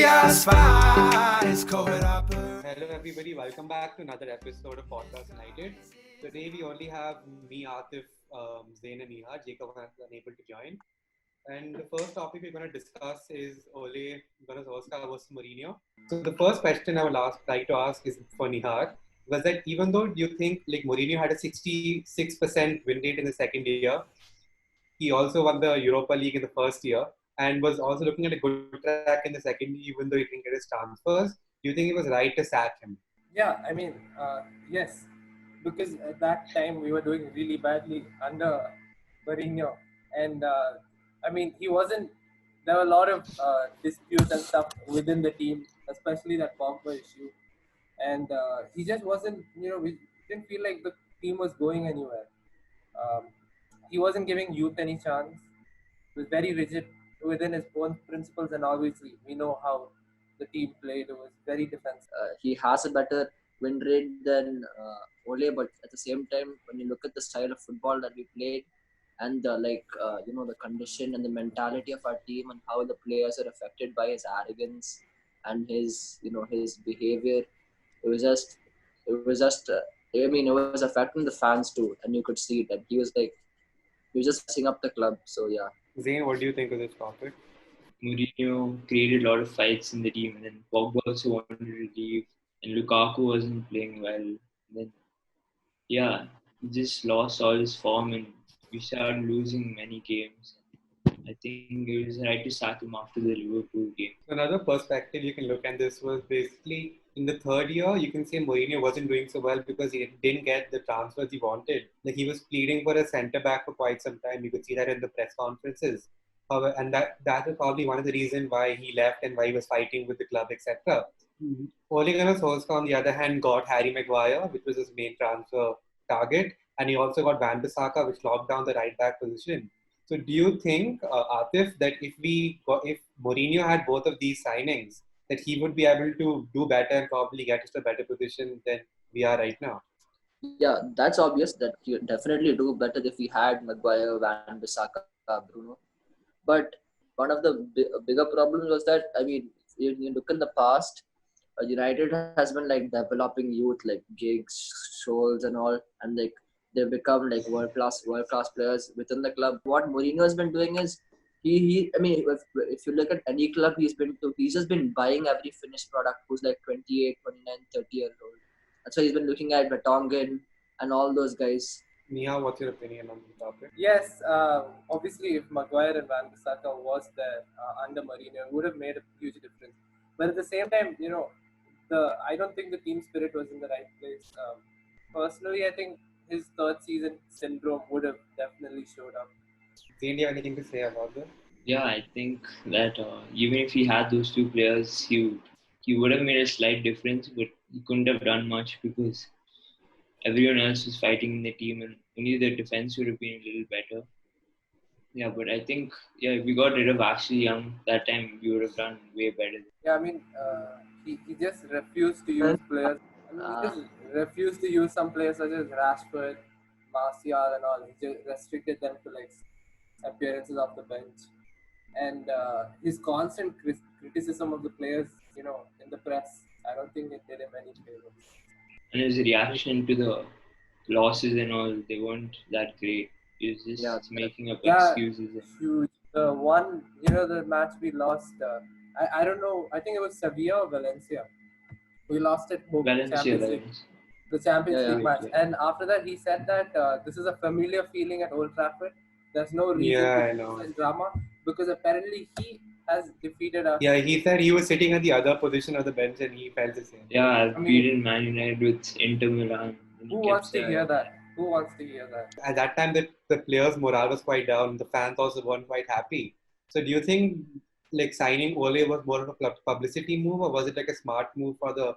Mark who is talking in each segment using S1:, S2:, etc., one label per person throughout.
S1: Hello, everybody. Welcome back to another episode of Podcast United. Today, we only have me, Atif, Zain, and Neha. Jacob was unable to join. And the first topic we're going to discuss is Ole Gunnar versus Mourinho. So, the first question I would like to ask is for Nihar. Was that even though you think like Mourinho had a 66% win rate in the second year, he also won the Europa League in the first year and was also looking at a good track in the second year, even though he didn't get his transfers. Do you think it was right to sack him?
S2: Yeah, yes, because at that time we were doing really badly under Mourinho, and he wasn't. There were a lot of disputes and stuff within the team, especially that Pogba issue, and he just wasn't. We didn't feel like the team was going anywhere. Um, he wasn't giving youth any chance. He was very rigid within his own principles, and obviously we know how the team played. It was very defensive.
S3: He has a better win rate than Ole, but at the same time, when you look at the style of football that we played and the condition and the mentality of our team and how the players are affected by his arrogance and his behavior, it was affecting the fans too, and you could see that he was just messing up the club. So yeah.
S1: Zain, what do you think of this topic?
S4: Mourinho created a lot of fights in the team, and then Pogba also wanted to leave, and Lukaku wasn't playing well. Then, yeah, he just lost all his form, and we started losing many games. I think it was right to sack him after the Liverpool game.
S1: Another perspective you can look at this was basically in the third year, you can say Mourinho wasn't doing so well because he didn't get the transfers he wanted. Like he was pleading for a centre back for quite some time. You could see that in the press conferences. And that is probably one of the reasons why he left and why he was fighting with the club, etc. Ole Gunnar Solskjaer, on the other hand, got Harry Maguire, which was his main transfer target, and he also got Van Bissaka, which locked down the right back position. So, do you think, Atif, that if Mourinho had both of these signings, that he would be able to do better and probably get us to a better position than we are right now?
S3: Yeah, that's obvious that he definitely do better if he had Maguire, Van Bissaka, Bruno. But one of the bigger problems was that, you look in the past, United has been like developing youth like Giggs, Scholes, and all, and like they've become like world class players within the club. What Mourinho has been doing is if you look at any club he's just been buying every finished product who's like 28, 29, 30 years old. That's why he's been looking at Vertonghen and all those guys.
S1: Nia, what's your opinion on the topic?
S2: Yes, obviously, if Maguire and Van Bissaka was there under Mourinho, it would have made a huge difference. But at the same time, I don't think the team spirit was in the right place. Personally, I think his third season syndrome would have definitely showed up.
S1: Zain, do you have anything to say about this?
S4: Yeah, I think that even if he had those two players, he would have made a slight difference, but he couldn't have done much because everyone else was fighting in the team, and only the defense would have been a little better. Yeah, but I think if we got rid of Ashley Young that time, we would have done way better.
S2: Yeah, he just refused to use players. He just refused to use some players such as Rashford, Martial, and all. He just restricted them to like appearances off the bench, and his constant criticism of the players, in the press, I don't think it did him any favors.
S4: And his reaction to the losses and all, they weren't that great. He was just making up excuses.
S2: Huge. The one, the match we lost, I don't know, I think it was Sevilla or Valencia. We lost it home. The Champions League match. And after that, he said that this is a familiar feeling at Old Trafford. There's no reason to such drama because apparently he has defeated us.
S1: Yeah, he said he was sitting at the other position of the bench and he felt the same.
S4: Yeah, I've beaten Man United with Inter Milan.
S2: Who wants to hear that?
S1: At that time, the players' morale was quite down. The fans also weren't quite happy. So, do you think like signing Ole was more of a publicity move, or was it like a smart move for the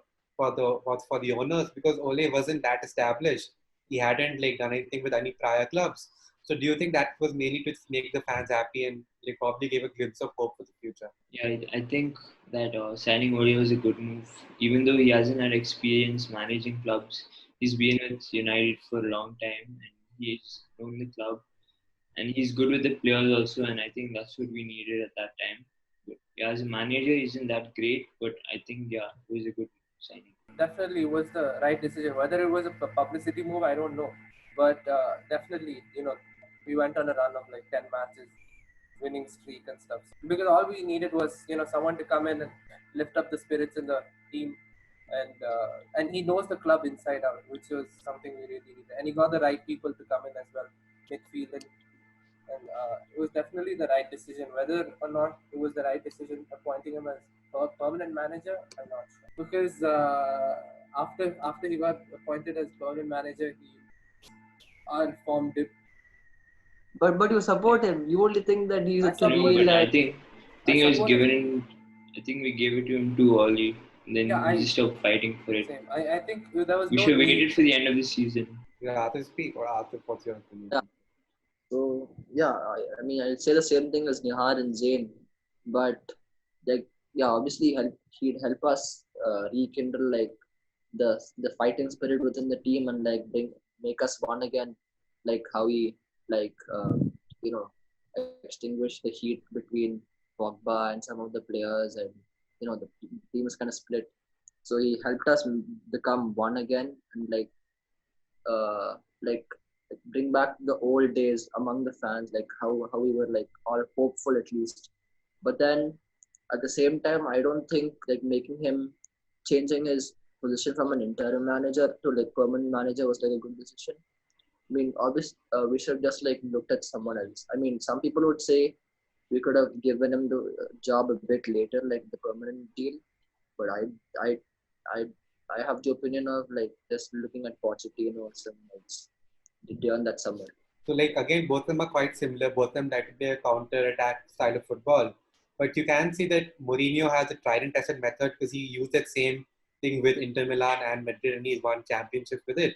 S1: owners? Because Ole wasn't that established. He hadn't like done anything with any prior clubs. So, do you think that was mainly to make the fans happy and like probably give a glimpse of hope for the future?
S4: Yeah, I think that signing Ole was a good move, even though he hasn't had experience managing clubs. He's been with United for a long time and he's known the club and he's good with the players also, and I think that's what we needed at that time. But as a manager, he isn't that great, but I think he was a good signing.
S2: Definitely was the right decision. Whether it was a publicity move, I don't know, but definitely, we went on a run of like 10 matches, winning streak and stuff. Because all we needed was someone to come in and lift up the spirits in the team, and he knows the club inside out, which was something we really needed. And he got the right people to come in as well, midfield, and it was definitely the right decision. Whether or not it was the right decision appointing him as permanent manager, I'm not sure. Because after he got appointed as permanent manager, our form dipped.
S3: But you support him. You only think that he's
S2: I
S3: to
S4: No,
S2: support
S3: be
S2: him.
S4: but I
S3: like.
S4: think
S2: I
S4: it was
S2: support
S4: given
S2: him.
S4: in. I think we gave it to him too early. And then
S2: Yeah,
S4: he just stopped fighting for it.
S2: Same. I think there was
S4: We
S2: no
S4: should have
S2: need.
S4: waited for the end of the season.
S1: Yeah, Arthur speak or Arthur, what's your opinion?
S3: Yeah. So yeah, I mean I'd say the same thing as Nihar and Zain, but like yeah, obviously he'd help us rekindle like the fighting spirit within the team and like make us one again, like how he like you know extinguish the heat between Pogba and some of the players, and the team is kind of split. So he helped us become one again and uh, like bring back the old days among the fans, like how we were like all hopeful at least. But then at the same time, I don't think like making him changing his position from an interim manager to like permanent manager was like a good decision. I mean, obviously, we should just like looked at someone else. I mean, some people would say we could have given him the job a bit later, like the permanent deal. But I, I, I have the opinion of like just looking at Pochettino or someone else done that summer.
S1: So like again, both of them are quite similar. Both of them like to play a counter-attack style of football. But you can see that Mourinho has a tried and tested method because he used that same thing with Inter Milan and Madrid and he's won championships with it.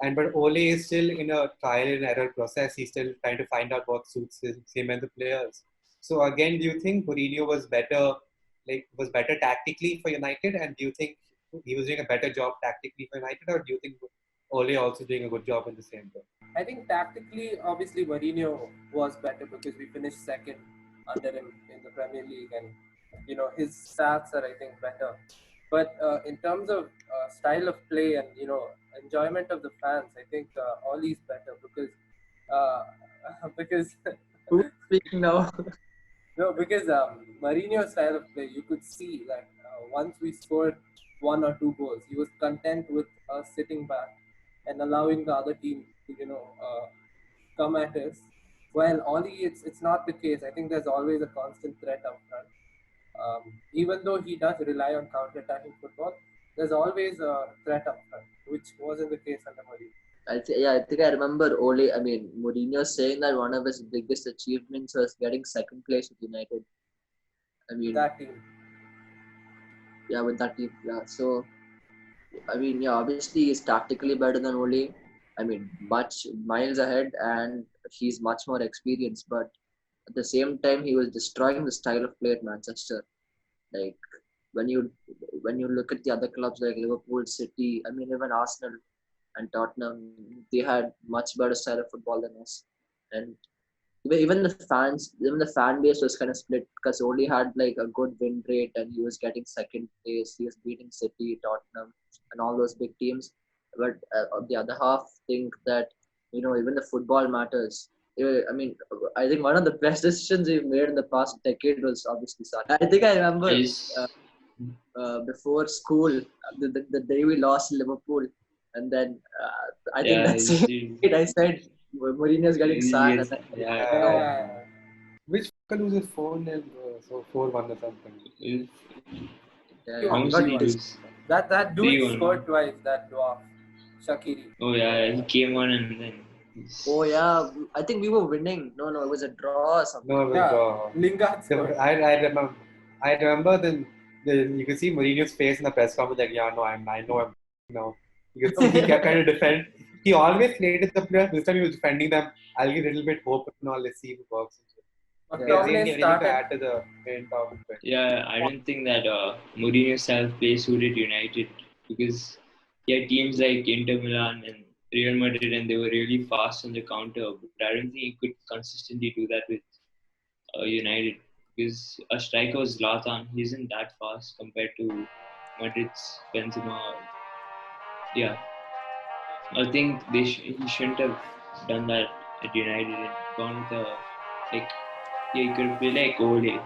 S1: And but Ole is still in a trial and error process. He's still trying to find out what suits him and the players. So again, do you think Mourinho was better tactically for United, and do you think he was doing a better job tactically for United, or do you think Ole also doing a good job in the same way?
S2: I think tactically, obviously, Mourinho was better because we finished second under him in the Premier League, and his stats are I think better. But in terms of style of play and enjoyment of the fans, I think Ole's better uh, because
S3: Who's speaking now?
S2: no, because Mourinho's style of play, you could see that once we scored one or two goals, he was content with us sitting back and allowing the other team to, come at us. While Oli, it's not the case. I think there's always a constant threat up front. Even though he does rely on counter-attacking football, there's always a threat up front, which wasn't the case under Mourinho.
S3: I think I remember Ole. I mean, Mourinho saying that one of his biggest achievements was getting second place with United. I mean,
S2: That team.
S3: yeah, with that team. Yeah, so I mean, yeah, obviously he's tactically better than Ole. I mean, much miles ahead, and he's much more experienced. But at the same time, he was destroying the style of play at Manchester. Like when you look at the other clubs like Liverpool, City, I mean even Arsenal and Tottenham, they had much better style of football than us. And even the fan base was kind of split because Ole had like a good win rate and he was getting second place. He was beating City, Tottenham, and all those big teams. But on the other half, think that even the football matters. I mean, I think one of the best decisions we've made in the past decade was obviously Saka. I think I remember
S4: Yes.
S3: before school, the day we lost Liverpool, and then I think
S4: Yeah,
S3: that's
S4: you
S3: it. I said Mourinho's getting sacked.
S4: yes,
S3: And then,
S4: yeah.
S1: Which fucker lose his phone and so 4-1 or something?
S4: Yes.
S3: yeah,
S4: How
S3: he
S4: much
S3: got
S4: did he
S3: this.
S4: lose?
S2: That dude
S4: 3-1.
S2: scored twice. That dwarf, Shaqiri.
S4: Oh yeah, he came on and then.
S3: Oh yeah, I think we were winning. No, it was a draw or something.
S1: No, it was
S2: Yeah,
S1: draw.
S2: Lingard scored.
S1: I remember you could see Mourinho's face in the press conference like, yeah, no, I know I'm now. You could see he kept trying to defend. He always played with the players. This time he was defending them. I'll give a little bit hope and all. Let's see if it works.
S2: McTominay
S1: Anything to add to the main topic?
S4: Yeah, I don't think that Mourinho's style play suited United because he had teams like Inter Milan and Real Madrid and they were really fast on the counter. But I don't think he could consistently do that with United. because a striker was Zlatan. He isn't that fast compared to Madrid's Benzema. Yeah, I think he shouldn't have done that at United and gone with a like. Yeah, he could play like Ole.